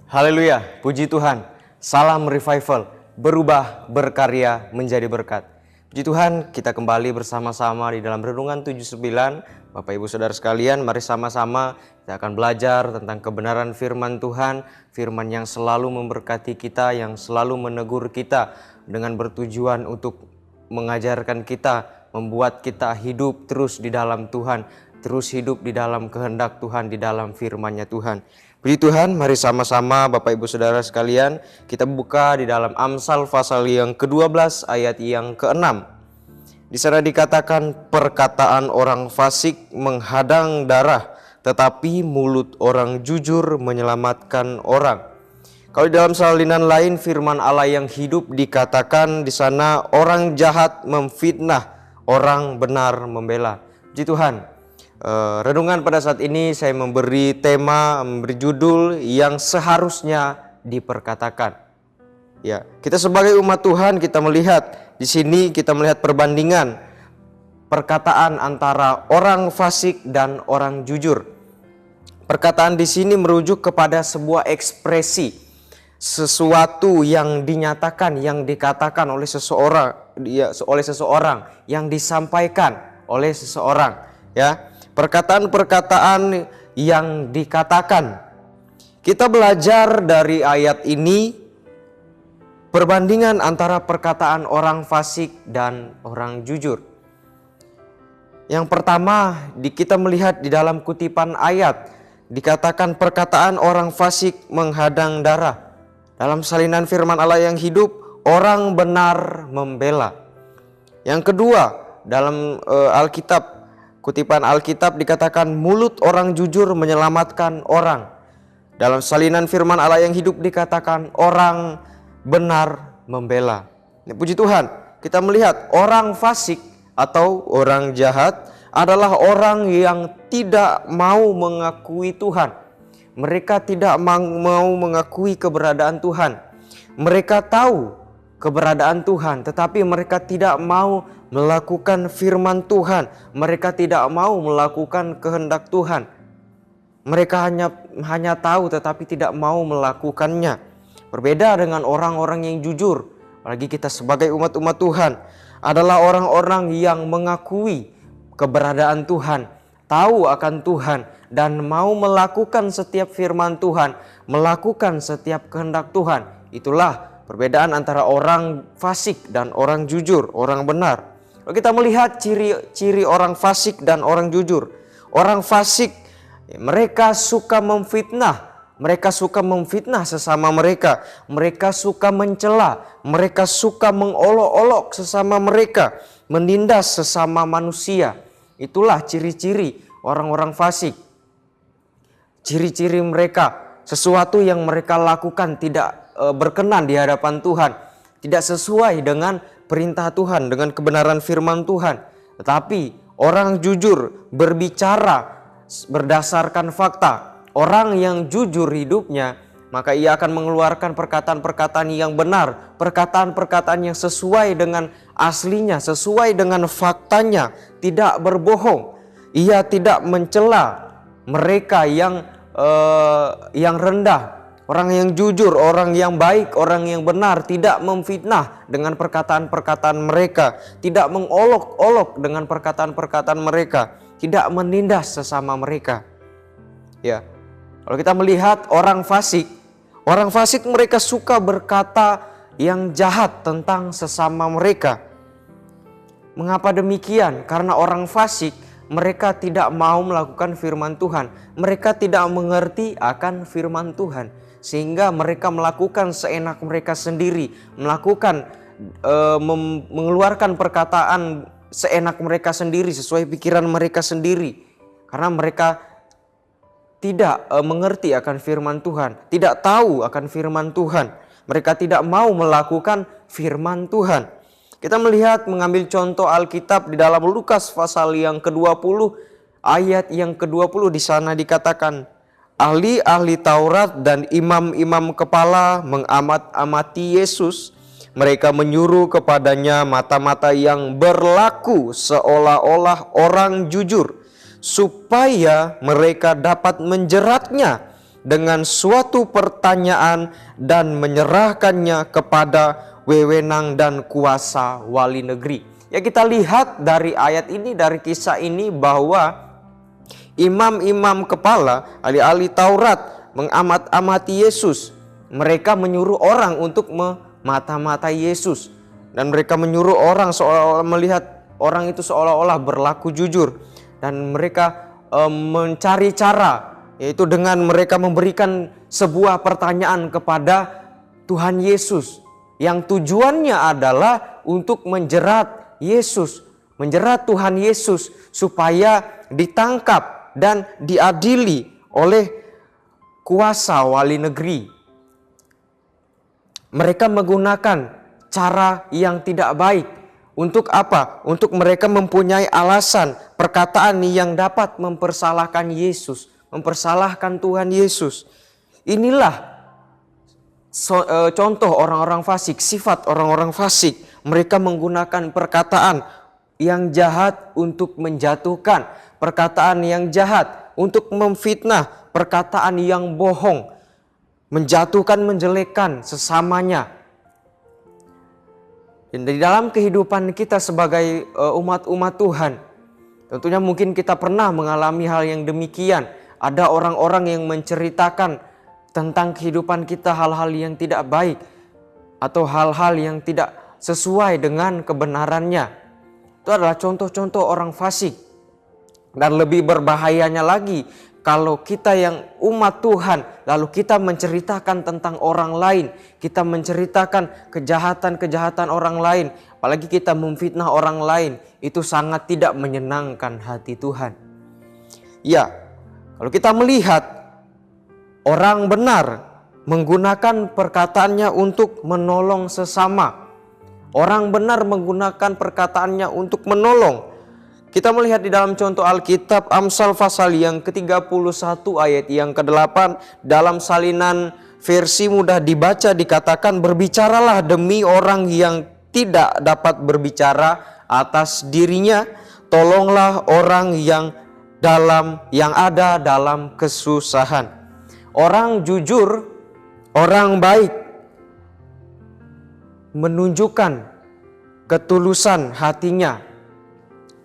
Haleluya, puji Tuhan. Salam revival, berubah, berkarya, menjadi berkat. Puji Tuhan, kita kembali bersama-sama di dalam Renungan 79. Bapak Ibu Saudara sekalian, mari sama-sama kita akan belajar tentang kebenaran firman Tuhan. Firman yang selalu memberkati kita, yang selalu menegur kita dengan bertujuan untuk mengajarkan kita, membuat kita hidup terus di dalam Tuhan, terus hidup di dalam kehendak Tuhan, di dalam firman-Nya Tuhan. Puji Tuhan, mari sama-sama Bapak Ibu Saudara sekalian, kita buka di dalam Amsal pasal yang ke-12 ayat yang ke-6. Di sana dikatakan, perkataan orang fasik menghadang darah, tetapi mulut orang jujur menyelamatkan orang. Kalau di dalam salinan lain firman Allah yang hidup dikatakan di sana, orang jahat memfitnah, orang benar membela. Puji Tuhan. Renungan pada saat ini saya memberi tema, memberi judul yang seharusnya diperkatakan. Ya, kita sebagai umat Tuhan kita melihat di sini, kita melihat perbandingan perkataan antara orang fasik dan orang jujur. Perkataan di sini merujuk kepada sebuah ekspresi, sesuatu yang dinyatakan, yang dikatakan oleh seseorang, yang disampaikan oleh seseorang, ya. Perkataan-perkataan yang dikatakan. Kita belajar dari ayat ini perbandingan antara perkataan orang fasik dan orang jujur. Yang pertama, kita melihat di dalam kutipan ayat dikatakan perkataan orang fasik menghadang darah. Dalam salinan firman Allah yang hidup, orang benar membela. Yang kedua, dalam kutipan Alkitab dikatakan mulut orang jujur menyelamatkan orang. Dalam salinan firman Allah yang hidup dikatakan orang benar membela. Ini puji Tuhan, kita melihat orang fasik atau orang jahat adalah orang yang tidak mau mengakui Tuhan. Mereka tidak mau mengakui keberadaan Tuhan. Mereka tahu keberadaan Tuhan, tetapi mereka tidak mau melakukan firman Tuhan. Mereka tidak mau melakukan kehendak Tuhan. Mereka hanya tahu tetapi tidak mau melakukannya. Berbeda dengan orang-orang yang jujur, apalagi kita sebagai umat-umat Tuhan, adalah orang-orang yang mengakui keberadaan Tuhan, tahu akan Tuhan, dan mau melakukan setiap firman Tuhan, melakukan setiap kehendak Tuhan. Itulah perbedaan antara orang fasik dan orang jujur, orang benar. Kalau kita melihat ciri-ciri orang fasik dan orang jujur. Orang fasik, mereka suka memfitnah. Mereka suka memfitnah sesama mereka. Mereka suka mencela. Mereka suka mengolok-olok sesama mereka. Menindas sesama manusia. Itulah ciri-ciri orang-orang fasik. Ciri-ciri mereka, sesuatu yang mereka lakukan tidak berkenan di hadapan Tuhan, tidak sesuai dengan perintah Tuhan, dengan kebenaran firman Tuhan. Tetapi orang jujur berbicara berdasarkan fakta. Orang yang jujur hidupnya, maka ia akan mengeluarkan perkataan-perkataan yang benar, perkataan-perkataan yang sesuai dengan aslinya, sesuai dengan faktanya, tidak berbohong. Ia tidak mencela mereka yang rendah. Orang yang jujur, orang yang baik, orang yang benar, tidak memfitnah dengan perkataan-perkataan mereka, tidak mengolok-olok dengan perkataan-perkataan mereka, tidak menindas sesama mereka. Ya. Kalau kita melihat orang fasik mereka suka berkata yang jahat tentang sesama mereka. Mengapa demikian? Karena orang fasik mereka tidak mau melakukan firman Tuhan. Mereka tidak mengerti akan firman Tuhan. Sehingga mereka melakukan seenak mereka sendiri. Mengeluarkan perkataan seenak mereka sendiri, sesuai pikiran mereka sendiri. Karena mereka tidak mengerti akan firman Tuhan. Tidak tahu akan firman Tuhan. Mereka tidak mau melakukan firman Tuhan. Kita melihat mengambil contoh Alkitab di dalam Lukas pasal yang ke-20 ayat yang ke-20. Di sana dikatakan, ahli-ahli Taurat dan imam-imam kepala mengamat-amati Yesus. Mereka menyuruh kepadanya mata-mata yang berlaku seolah-olah orang jujur, supaya mereka dapat menjeratnya dengan suatu pertanyaan dan menyerahkannya kepada wewenang dan kuasa wali negeri. Ya, kita lihat dari ayat ini, dari kisah ini, bahwa imam-imam kepala, ahli-ahli Taurat mengamat-amati Yesus. Mereka menyuruh orang untuk memata-matai Yesus. Dan mereka menyuruh orang seolah-olah melihat orang itu seolah-olah berlaku jujur. Dan mereka mencari cara, yaitu dengan mereka memberikan sebuah pertanyaan kepada Tuhan Yesus, yang tujuannya adalah untuk menjerat Yesus, menjerat Tuhan Yesus supaya ditangkap dan diadili oleh kuasa wali negeri. Mereka menggunakan cara yang tidak baik. Untuk apa? Untuk mereka mempunyai alasan, perkataan yang dapat mempersalahkan Yesus, mempersalahkan Tuhan Yesus. Inilah contoh orang-orang fasik, sifat orang-orang fasik. Mereka menggunakan perkataan yang jahat untuk menjatuhkan, perkataan yang jahat untuk memfitnah, perkataan yang bohong, menjatuhkan, menjelekkan sesamanya. Dan di dalam kehidupan kita sebagai umat-umat Tuhan, tentunya mungkin kita pernah mengalami hal yang demikian. Ada orang-orang yang menceritakan tentang kehidupan kita hal-hal yang tidak baik atau hal-hal yang tidak sesuai dengan kebenarannya. Itu adalah contoh-contoh orang fasik. Dan lebih berbahayanya lagi, kalau kita yang umat Tuhan lalu kita menceritakan tentang orang lain, kita menceritakan kejahatan-kejahatan orang lain, apalagi kita memfitnah orang lain, itu sangat tidak menyenangkan hati Tuhan. Ya, kalau kita melihat orang benar menggunakan perkataannya untuk menolong sesama. Orang benar menggunakan perkataannya untuk menolong. Kita melihat di dalam contoh Alkitab, Amsal pasal yang ke-31 ayat yang ke-8, dalam salinan versi mudah dibaca dikatakan, berbicaralah demi orang yang tidak dapat berbicara atas dirinya, tolonglah orang yang ada dalam kesusahan. Orang jujur, orang baik menunjukkan ketulusan hatinya.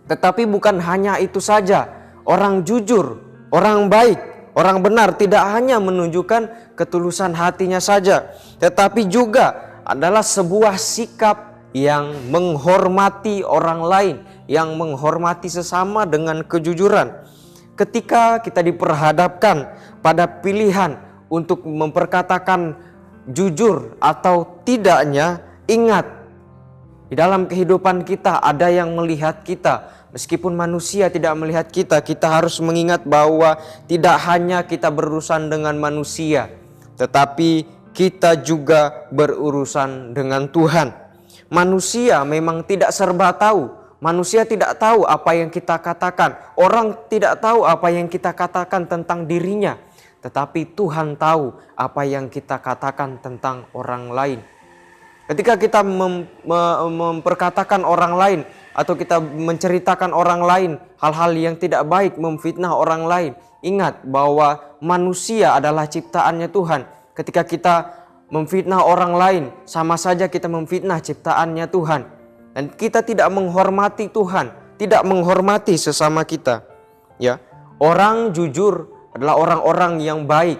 Tetapi bukan hanya itu saja, orang jujur, orang baik, orang benar tidak hanya menunjukkan ketulusan hatinya saja, tetapi juga adalah sebuah sikap yang menghormati orang lain, yang menghormati sesama dengan kejujuran. Ketika kita diperhadapkan pada pilihan untuk memperkatakan jujur atau tidaknya, ingat, di dalam kehidupan kita ada yang melihat kita. Meskipun manusia tidak melihat kita, kita harus mengingat bahwa tidak hanya kita berurusan dengan manusia, tetapi kita juga berurusan dengan Tuhan. Manusia memang tidak serba tahu. Manusia tidak tahu apa yang kita katakan. Orang tidak tahu apa yang kita katakan tentang dirinya. Tetapi Tuhan tahu apa yang kita katakan tentang orang lain. Ketika kita memperkatakan orang lain atau kita menceritakan orang lain hal-hal yang tidak baik, memfitnah orang lain, ingat bahwa manusia adalah ciptaannya Tuhan. Ketika kita memfitnah orang lain, sama saja kita memfitnah ciptaannya Tuhan. Dan kita tidak menghormati Tuhan, tidak menghormati sesama kita. Ya, orang jujur adalah orang-orang yang baik.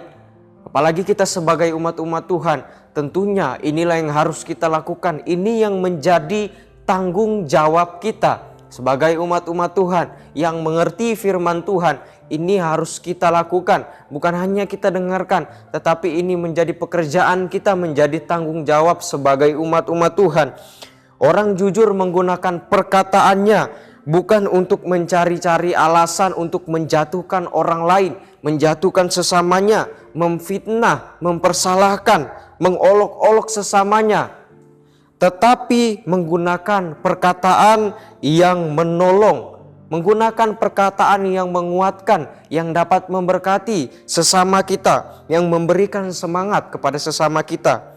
Apalagi kita sebagai umat-umat Tuhan, tentunya inilah yang harus kita lakukan. Ini yang menjadi tanggung jawab kita sebagai umat-umat Tuhan yang mengerti firman Tuhan. Ini harus kita lakukan, bukan hanya kita dengarkan, tetapi ini menjadi pekerjaan kita, menjadi tanggung jawab sebagai umat-umat Tuhan. Orang jujur menggunakan perkataannya bukan untuk mencari-cari alasan untuk menjatuhkan orang lain, menjatuhkan sesamanya, memfitnah, mempersalahkan, mengolok-olok sesamanya, tetapi menggunakan perkataan yang menolong, menggunakan perkataan yang menguatkan, yang dapat memberkati sesama kita, yang memberikan semangat kepada sesama kita.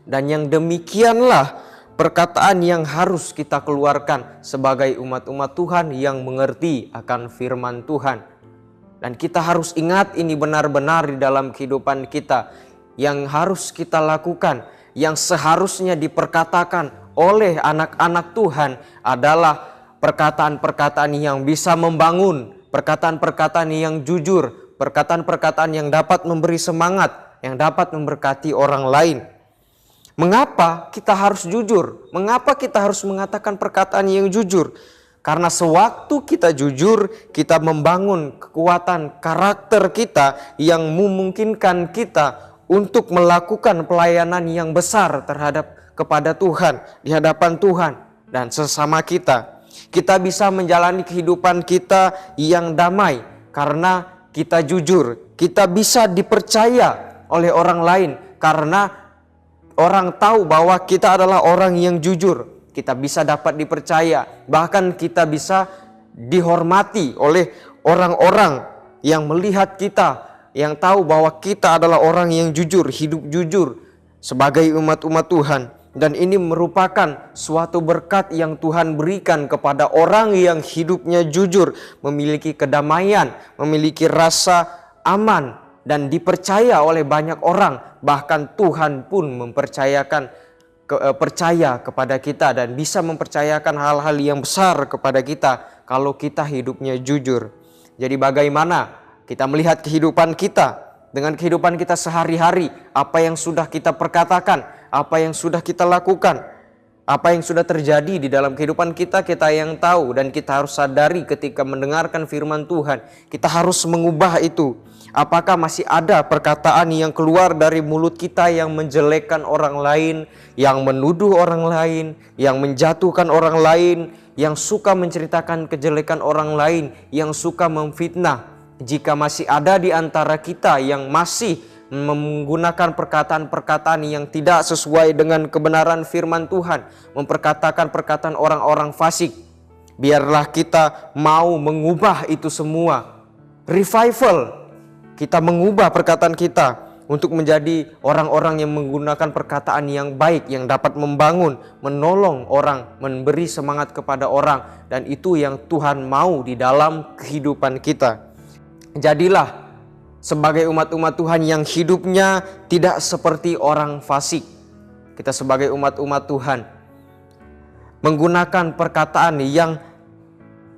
Dan yang demikianlah perkataan yang harus kita keluarkan sebagai umat-umat Tuhan yang mengerti akan firman Tuhan. Dan kita harus ingat ini benar-benar di dalam kehidupan kita. Yang harus kita lakukan, yang seharusnya diperkatakan oleh anak-anak Tuhan adalah perkataan-perkataan yang bisa membangun, perkataan-perkataan yang jujur, perkataan-perkataan yang dapat memberi semangat, yang dapat memberkati orang lain. Mengapa kita harus jujur? Mengapa kita harus mengatakan perkataan yang jujur? Karena sewaktu kita jujur, kita membangun kekuatan karakter kita yang memungkinkan kita untuk melakukan pelayanan yang besar kepada Tuhan, di hadapan Tuhan dan sesama kita. Kita bisa menjalani kehidupan kita yang damai karena kita jujur. Kita bisa dipercaya oleh orang lain karena orang tahu bahwa kita adalah orang yang jujur. Kita bisa dapat dipercaya, bahkan kita bisa dihormati oleh orang-orang yang melihat kita, yang tahu bahwa kita adalah orang yang jujur, hidup jujur sebagai umat-umat Tuhan. Dan ini merupakan suatu berkat yang Tuhan berikan kepada orang yang hidupnya jujur, memiliki kedamaian, memiliki rasa aman, dan dipercaya oleh banyak orang. Bahkan Tuhan pun percaya kepada kita dan bisa mempercayakan hal-hal yang besar kepada kita kalau kita hidupnya jujur. Jadi bagaimana kita melihat kehidupan kita dengan kehidupan kita sehari-hari, apa yang sudah kita perkatakan, apa yang sudah kita lakukan, apa yang sudah terjadi di dalam kehidupan kita, kita yang tahu. Dan kita harus sadari ketika mendengarkan firman Tuhan, kita harus mengubah itu. Apakah masih ada perkataan yang keluar dari mulut kita yang menjelekkan orang lain, yang menuduh orang lain, yang menjatuhkan orang lain, yang suka menceritakan kejelekan orang lain, yang suka memfitnah? Jika masih ada di antara kita yang masih menggunakan perkataan-perkataan yang tidak sesuai dengan kebenaran firman Tuhan, memperkatakan perkataan orang-orang fasik, biarlah kita mau mengubah itu semua. Revival, kita mengubah perkataan kita untuk menjadi orang-orang yang menggunakan perkataan yang baik, yang dapat membangun, menolong orang, memberi semangat kepada orang. Dan itu yang Tuhan mau di dalam kehidupan kita. Jadilah sebagai umat-umat Tuhan yang hidupnya tidak seperti orang fasik. Kita sebagai umat-umat Tuhan menggunakan perkataan yang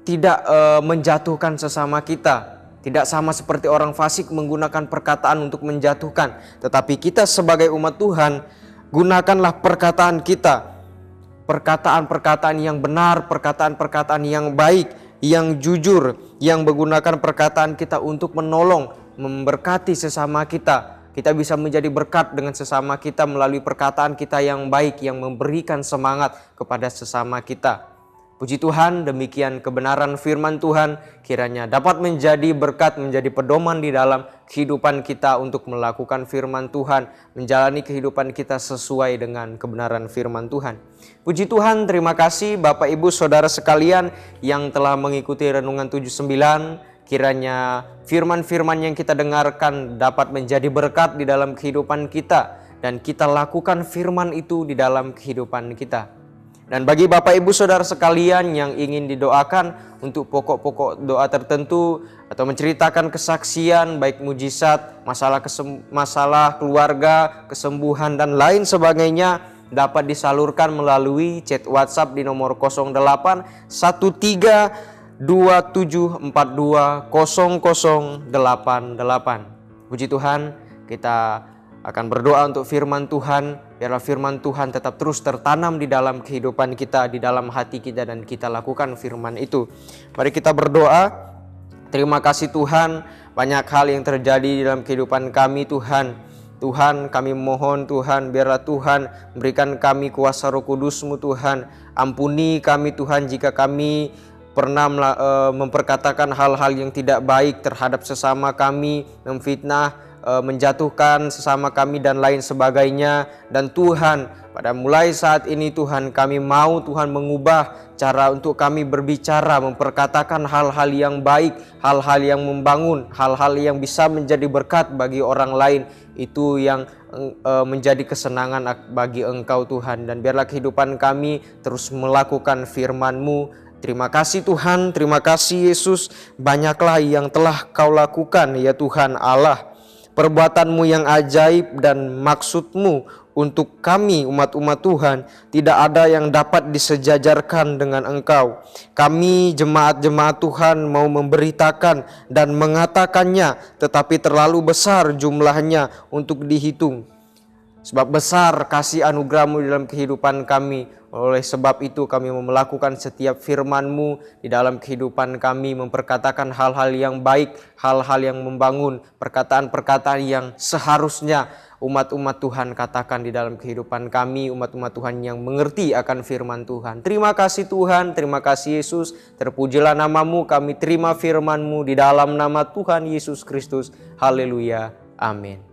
tidak menjatuhkan sesama kita. Tidak sama seperti orang fasik menggunakan perkataan untuk menjatuhkan. Tetapi kita sebagai umat Tuhan, gunakanlah perkataan kita. Perkataan-perkataan yang benar, perkataan-perkataan yang baik, yang jujur, yang menggunakan perkataan kita untuk menolong, memberkati sesama kita. Kita bisa menjadi berkat dengan sesama kita melalui perkataan kita yang baik, yang memberikan semangat kepada sesama kita. Puji Tuhan, demikian kebenaran firman Tuhan kiranya dapat menjadi berkat, menjadi pedoman di dalam kehidupan kita untuk melakukan firman Tuhan, menjalani kehidupan kita sesuai dengan kebenaran firman Tuhan. Puji Tuhan, terima kasih Bapak Ibu Saudara sekalian yang telah mengikuti Renungan 79. Kiranya firman-firman yang kita dengarkan dapat menjadi berkat di dalam kehidupan kita dan kita lakukan firman itu di dalam kehidupan kita. Dan bagi Bapak Ibu Saudara sekalian yang ingin didoakan untuk pokok-pokok doa tertentu atau menceritakan kesaksian baik mujizat, masalah keluarga, kesembuhan dan lain sebagainya, dapat disalurkan melalui chat WhatsApp di nomor 08 13 2742 0088. Puji Tuhan, kita akan berdoa untuk firman Tuhan. Biarlah firman Tuhan tetap terus tertanam di dalam kehidupan kita, di dalam hati kita, dan kita lakukan firman itu. Mari kita berdoa. Terima kasih Tuhan, banyak hal yang terjadi di dalam kehidupan kami Tuhan. Tuhan, kami mohon Tuhan, biarlah Tuhan berikan kami kuasa Roh Kudus-Mu Tuhan. Ampuni kami Tuhan jika kami pernah memperkatakan hal-hal yang tidak baik terhadap sesama kami, memfitnah, menjatuhkan sesama kami dan lain sebagainya. Dan Tuhan, pada mulai saat ini Tuhan, kami mau Tuhan mengubah cara untuk kami berbicara, memperkatakan hal-hal yang baik, hal-hal yang membangun, hal-hal yang bisa menjadi berkat bagi orang lain. Itu yang menjadi kesenangan bagi Engkau Tuhan. Dan biarlah kehidupan kami terus melakukan firman-Mu Terima kasih Tuhan, terima kasih Yesus, banyaklah yang telah Kau lakukan ya Tuhan Allah. Perbuatan-Mu yang ajaib dan maksud-Mu untuk kami umat-umat Tuhan tidak ada yang dapat disejajarkan dengan Engkau. Kami jemaat-jemaat Tuhan mau memberitakan dan mengatakannya, tetapi terlalu besar jumlahnya untuk dihitung. Sebab besar kasih anugerah-Mu dalam kehidupan kami. Oleh sebab itu kami mau melakukan setiap firman-Mu di dalam kehidupan kami, memperkatakan hal-hal yang baik, hal-hal yang membangun, perkataan-perkataan yang seharusnya umat-umat Tuhan katakan di dalam kehidupan kami, umat-umat Tuhan yang mengerti akan firman Tuhan. Terima kasih Tuhan, terima kasih Yesus, terpujilah nama-Mu, kami terima firman-Mu di dalam nama Tuhan Yesus Kristus. Haleluya, amin.